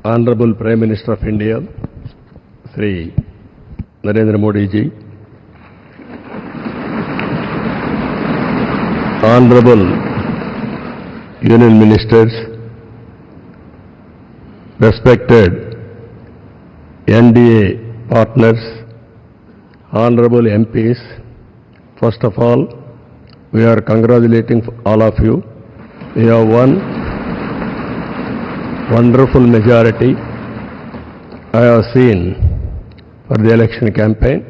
Honorable Prime Minister of India, Sri Narendra Modi ji, Honorable Union Ministers, respected NDA partners, Honorable MPs, first of all, we are congratulating all of you. We have won wonderful majority I have seen for the election campaign.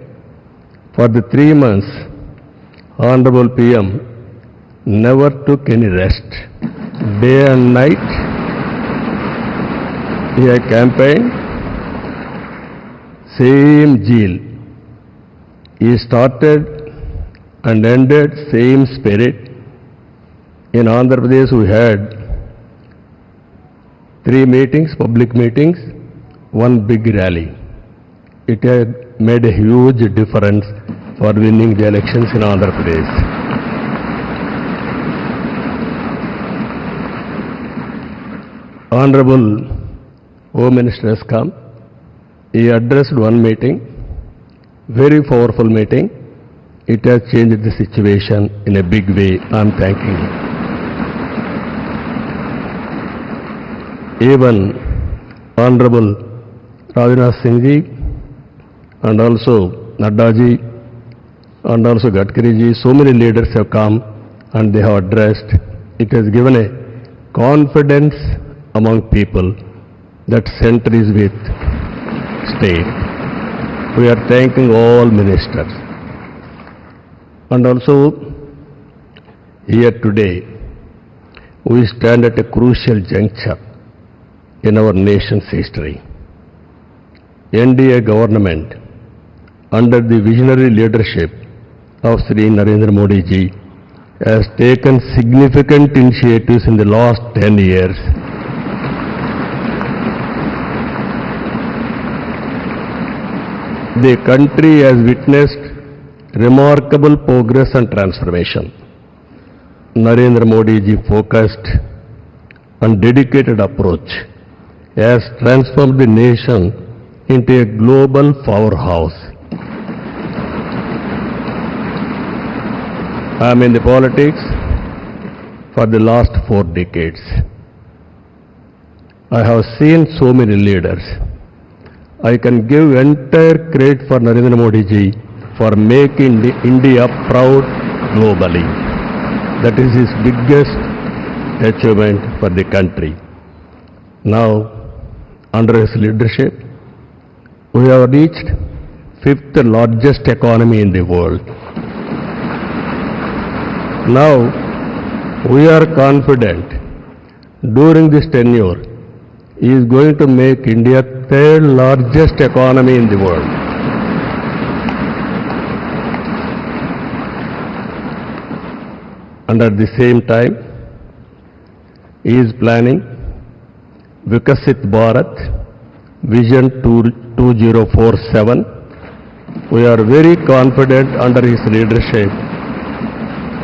For the 3 months, Honorable PM never took any rest. Day and night, he had campaigned, same zeal. He started and ended same spirit. In Andhra Pradesh, we had 3 meetings, public meetings, 1 big rally. It had made a huge difference for winning the elections in Andhra Pradesh. Honorable Home Minister has come. He addressed 1 meeting, very powerful meeting. It has changed the situation in a big way. I am thanking him. Even Honorable Rajnath Singh ji and also Nadda ji and also Gadkari ji, so many leaders have come and they have addressed. It has given a confidence among people that center is with state. We are thanking all ministers. And also here today we stand at a crucial juncture in our nation's history. NDA government, under the visionary leadership of Sri Narendra Modi ji, has taken significant initiatives in the last 10 years. The country has witnessed remarkable progress and transformation. Narendra Modi ji focused and dedicated approach has transformed the nation into a global powerhouse. I am in the politics for the last 4 decades. I have seen so many leaders. I can give entire credit for Narendra Modi ji for making India proud globally. That is his biggest achievement for the country. Now, under his leadership, we have reached 5th largest economy in the world. Now, we are confident during this tenure, he is going to make India 3rd largest economy in the world. And at the same time, he is planning Vikasit Bharat Vision 2047. We are very confident under his leadership,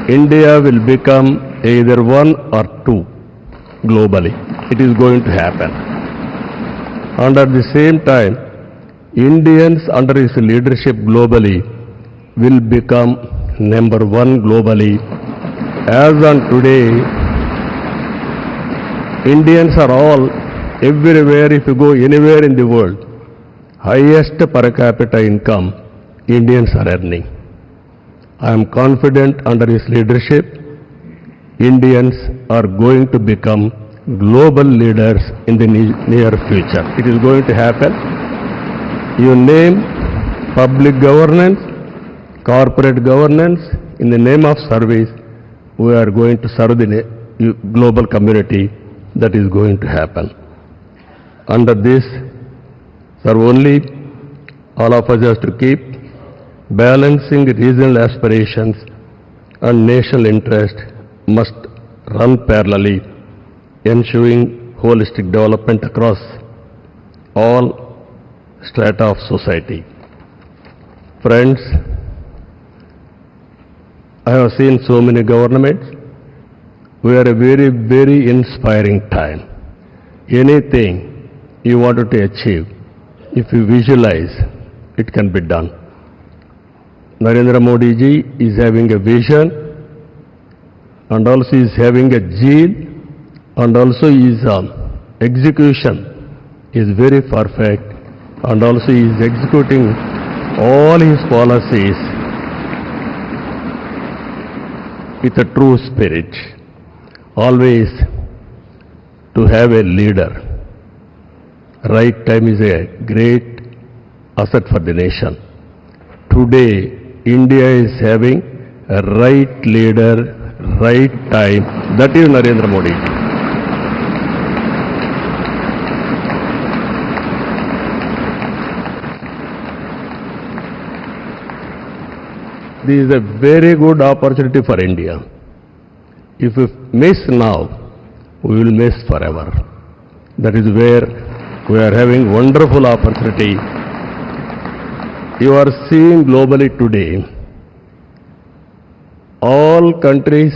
India will become either 1 or 2 globally. It is going to happen. And at the same time, Indians under his leadership globally will become number 1 globally. As on today, Indians are all everywhere. If you go anywhere in the world, highest per capita income Indians are earning. I am confident under his leadership, Indians are going to become global leaders in the near future. It is going to happen. You name public governance, corporate governance, in the name of service, we are going to serve the global community. That is going to happen. Under this, sir, only all of us have to keep balancing regional aspirations and national interest must run parallelly, ensuring holistic development across all strata of society. Friends, I have seen so many governments. We are a very, very inspiring time. Anything you wanted to achieve, if you visualize, it can be done. Narendra Modi ji is having a vision and also is having a zeal and also his execution is very perfect and also he is executing all his policies with a true spirit. Always to have a leader. Right time is a great asset for the nation. Today, India is having a right leader, right time. That is Narendra Modi. This is a very good opportunity for India. If we miss now, we will miss forever. That is where we are having wonderful opportunity. You are seeing globally today, all countries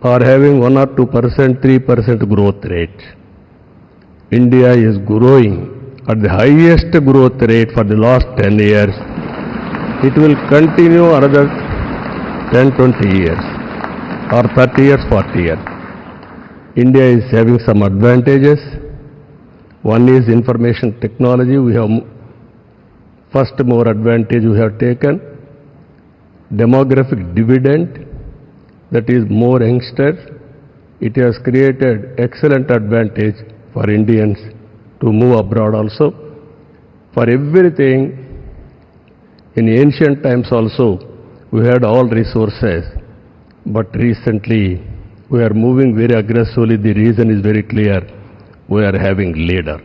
are having 1 or 2%, 3% growth rate. India is growing at the highest growth rate for the last 10 years. It will continue another 10, 20 years or 30 years, 40 years. India is having some advantages. One is information technology. We have first more advantage we have taken. Demographic dividend, that is more youngsters. It has created excellent advantage for Indians to move abroad also. For everything, in ancient times also, we had all resources, but recently we are moving very aggressively. The reason is very clear. We are having leader.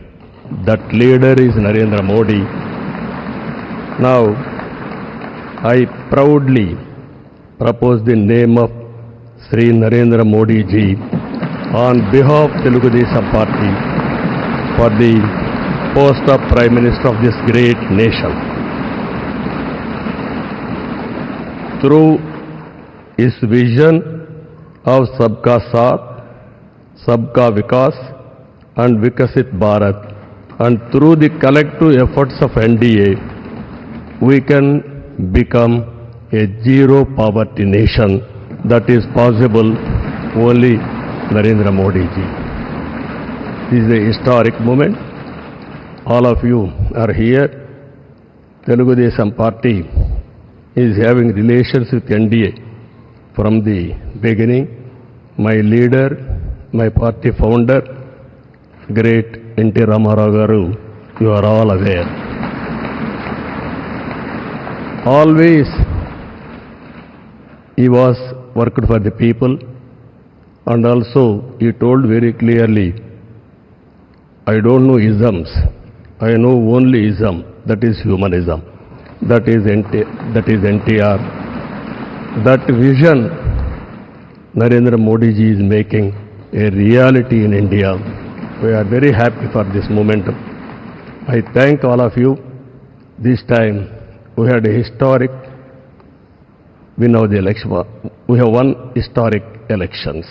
That leader is Narendra Modi. Now, I proudly propose the name of Sri Narendra Modi ji on behalf of Telugu Desam Party for the post of Prime Minister of this great nation. Through his vision of Sabka Saath, Sabka Vikas and Vikasit Bharat, and through the collective efforts of NDA, we can become a zero poverty nation. That is possible only Narendra Modi ji. This is a historic moment. All of you are here. Telugu Desam Party is having relations with NDA from the beginning. My leader, my party founder, great N.T. Ramarao Garu, you are all aware. Always he was worked for the people, and also he told very clearly, I don't know isms, I know only ism, that is humanism. That is NTR. That vision Narendra Modi ji is making a reality in India. We are very happy for this momentum. I thank all of you. This time we had a historic win of the election. We have won historic elections.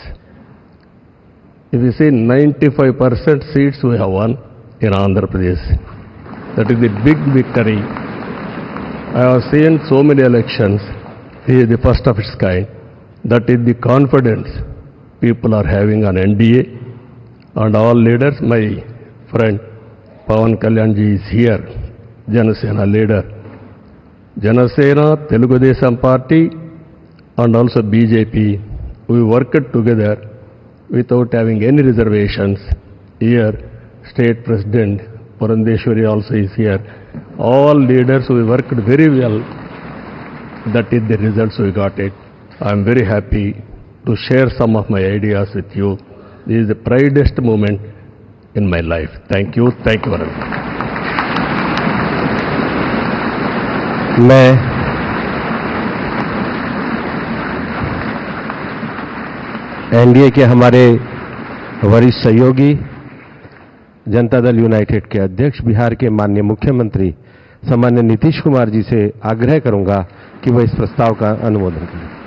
If you see 95% seats we have won in Andhra Pradesh. That is the big victory. I have seen so many elections. This is the first of its kind. That is the confidence people are having on NDA and all leaders. My friend Pawan Kalyan ji is here, Janasena leader. Janasena, Telugu Desam Party and also BJP, we worked together without having any reservations. Here, State President Purandeshwari also is here. All leaders, we worked very well. That is the results we got it. I am very happy to share some of my ideas with you. This is the proudest moment in my life. Thank you very much. मैं NDA के हमारे वरिष्ठ सहयोगी Janata Dal United के अध्यक्ष बिहार के माननीय मुख्यमंत्री सम्मान्य नीतीश कुमार जी से आग्रह करूंगा कि वह इस प्रस्ताव का अनुमोदन करें।